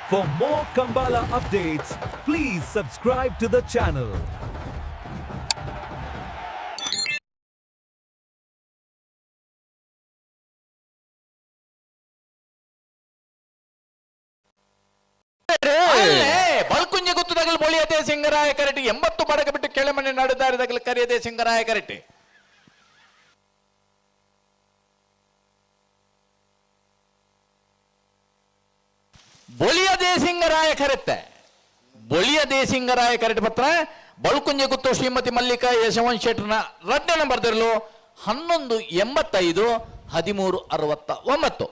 For more Kambala updates, please subscribe to the channel. ಬಲ್ಕುಂಜಿ ಗುತ್ತುದಗಲು ಬೊಳಿಯದೆ ಸಿಂಗರಾಯ ಕರಟಿ 80 Badaga ಬಿಟ್ಟು ಕೆಳಮನೆ ನಡೆದಾರಿದಗಲು ಕರೆಯದೆ ಸಿಂಗರಾಯ ಕರಟಿ ಬೊಳಿಯದೆ ಸಿಂಗರಾಯ ಕರೆತ್ತೆ ಬೊಳಿಯದೆ ಸಿಂಗರಾಯ ಕರಟಿ ಪತ್ರ ಬಲ್ಕುಂಜಿ ಗುತ್ತು ಶ್ರೀಮತಿ ಮಲ್ಲಿಕಾ ಯಶವಂತ್ ಶೆಟ್ಟರ್ನ ರಡ್ಡನ ಬರ್ದಿರಲು 1185 1369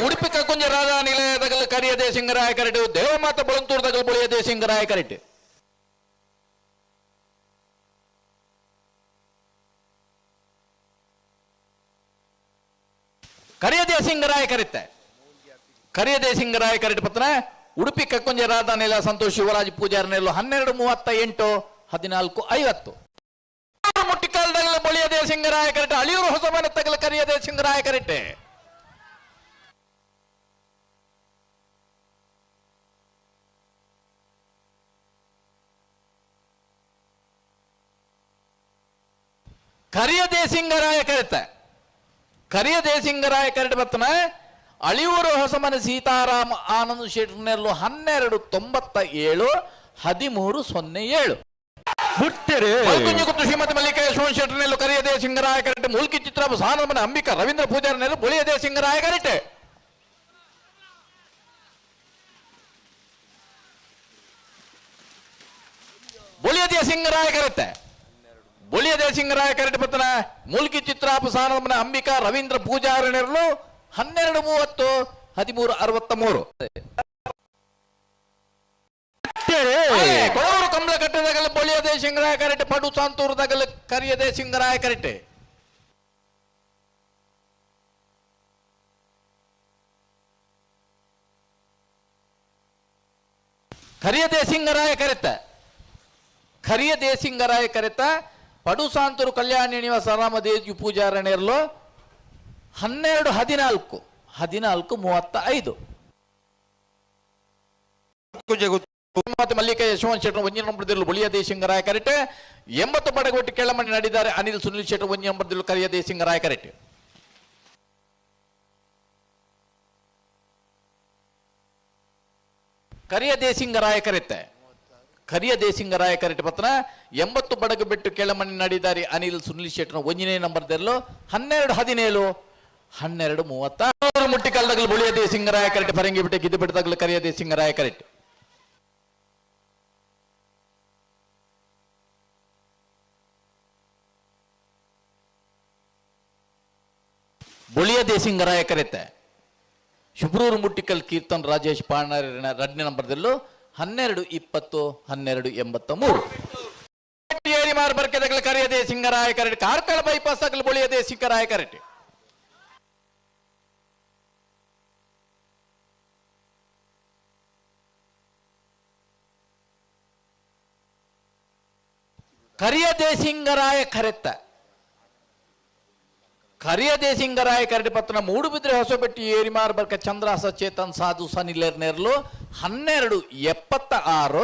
ಉಡುಪಿ ಕಕ್ಕುಂಜ ರಾಧಾ ನಿಲಯದಗಲು ಕರಿಯದೆ ಸಿಂಗರಾಯ ಕರಟು ದೇವಮಾತ ಬಳಂತೂರ್ದಗಲು ಬೊಳಿಯದೆ ಸಿಂಗರಾಯ ಕರಟು ಕರಿಯದೆ ಸಿಂಗರಾಯ ಕರಿತೆ ಕರಿಯದೆ ಸಿಂಗರಾಯ ಕರಟು ಪತ್ರ ಉಡುಪಿ ಕಕ್ಕುಂಜ ರಾಧಾ ನಿಲಯ ಸಂತೋಷ್ ಶಿವರಾಜ್ ಪೂಜಾರನೆಲ್ಲೂ 12:38 14:50 ಮುಟ್ಟಿಕಾಲದಗಲು ಬೊಳಿಯದೆ ಸಿಂಗರಾಯ ಕರಟು ಅಳಿಯೂರು ಹೊಸ ಮನೆ ತಗಲು ಕರಿಯದೆ ಸಿಂಗರಾಯ ಕರಟೆ ಕರಿಯದೆ ಸಿಂಗರಾಯ ಕರೆತ ಕರಿಯದೆ ಸಿಂಗರಾಯ ಕರೆಟ ಬತ್ತನ ಅಳಿಯೂರು ಹೊಸಮನೆ ಸೀತಾರಾಮ ಆನಂದ್ ಶೆಟ್ಟರ್ನೆಲ್ಲೂ 1297 1307 ಶ್ರೀಮತಿ ಮಲ್ಲಿಕಾ ಯಶವಂತ್ ಶೆಟ್ಟರ್ನೆಲ್ಲೂ ಕರಿಯದೆ ಸಿಂಗರಾಯ ಕರೆಟೆ ಮೂಲ್ಕಿ ಚಿತ್ರ ಸಾನಮನೆ ಅಂಬಿಕಾ ರವೀಂದ್ರ ಪೂಜಾರನೆಲ್ಲೂ ಬೊಳಿಯದೆ ಸಿಂಗರಾಯ ಕರೆಟೆ ಬೊಳಿಯದೆ ಸಿಂಗರಾಯ ಕರೆತೆ ಬೊಳಿಯದೆ ಸಿಂಗರಾಯ ಕರೆಟು ಪತ್ತನ ಮೂಲ್ಕಿ ಚಿತ್ರಾಪ ಸಾನಮನ ಅಂಬಿಕಾ ರವೀಂದ್ರ ಪೂಜಾರನೆರಲು 12:30 1363 ಕೊಳೂರು ಕಂಬಳಗಟ್ಟದಗಲು ಬೊಳಿಯದೆ ಸಿಂಗರಾಯ ಕರೆಟೆ ಪಡು ಸಾಂತೂರದಗಲು ಕರಿಯದೆ ಸಿಂಗರಾಯ ಕರೆಟೆ ಕರಿಯದೆ ಸಿಂಗರಾಯ ಕರೆತ ಕರಿಯದೆ ಸಿಂಗರಾಯ ಕರೆತ ಪಡುಸಾಂತೂರು ಕಲ್ಯಾಣ ನಿವಾಸ ರಾಮದೇಜಿ ಪೂಜಾರಣಿಯರ್ಲು 12:14 14:35 ಮಲ್ಲಿಕಾ ಯಶವಂತ್ ಶೆಟ್ಟರ್ ಒಂಜಿ ನಂಬರ್ದಿರಲು ಬೊಳಿಯದೆ ಸಿಂಗರಾಯ ಕರೆಟೆ 80 ಬಡಗೊಟ್ಟು ಕೆಳಮನೆ ನಡೆದಿದ್ದಾರೆ ಅನಿಲ್ ಸುನಿಲ್ ಶೆಟ್ಟರ್ ಒಂಜಿ ನಂಬರ್ದಿರಲು ಕರಿಯದೆ ಸಿಂಗರಾಯ ಕರೆಟೆ ಕರಿಯದೆ ಸಿಂಗರಾಯ ಕರೆತೆ ಕರಿಯದೆ ಸಿಂಗರಾಯ ಕರೆಟು ಪತ್ರ 80 ಬಡಗು ಬಿಟ್ಟು ಕೆಳಮನೆ ನಡೆದಾರಿ ಅನಿಲ್ ಸುನಿಲ್ ಶೆಟ್ಟರ್ ಒಂಜನೇ ನಂಬರ್ದಲ್ಲೂ 12:17 12:30 ಮುಟ್ಟಿಕಲ್ದಗಲು ಬೊಳಿಯದೆ ಸಿಂಗರಾಯ ಕರೆಟು ಪರಂಗಿ ಬಿಟ್ಟು ಗಿದ್ದು ಬಿಟ್ಟದಾಗಲು ಕರಿಯದೆ ಸಿಂಗರಾಯ ಕರೆಟು ಬೊಳಿಯದೆ ಸಿಂಗರಾಯ ಕರೆತೆ ಶುಭ್ರೂರು ಮುಟ್ಟಿಕಲ್ ಕೀರ್ತನ್ ರಾಜೇಶ್ ಪಾಣರಿನ ರಡ್ನೆ ನಂಬರ್ದಲ್ಲೂ 12:20 12:83 ಏರಿಮಾರ್ ಬರ್ಕೆದಗಲು ಕರಿಯದೆ ಸಿಂಗರಾಯ ಕರೆಟು ಕಾರ್ಕಳ ಬೈಪಾಸ್ ಆಗಲು ಬೊಳಿಯದೆ ಸಿಂಗರಾಯ ಕರೆಟು ಕರಿಯದೆ ಸಿಂಗರಾಯ ಕರೆತ ಕರಿಯದೆ ಸಿಂಗರಾಯ ಕರೆಟು ಪತ್ರ ಮೂಡುಬಿದ್ರೆ ಹೊಸಬೆಟ್ಟಿ ಏರಿಮಾರ್ ಬರ್ಕ ಚಂದ್ರಾಸ ಚೇತನ್ ಸಾಧು ಸನಿಲೇರ್ ನೆರಲು 12:76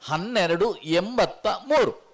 12:83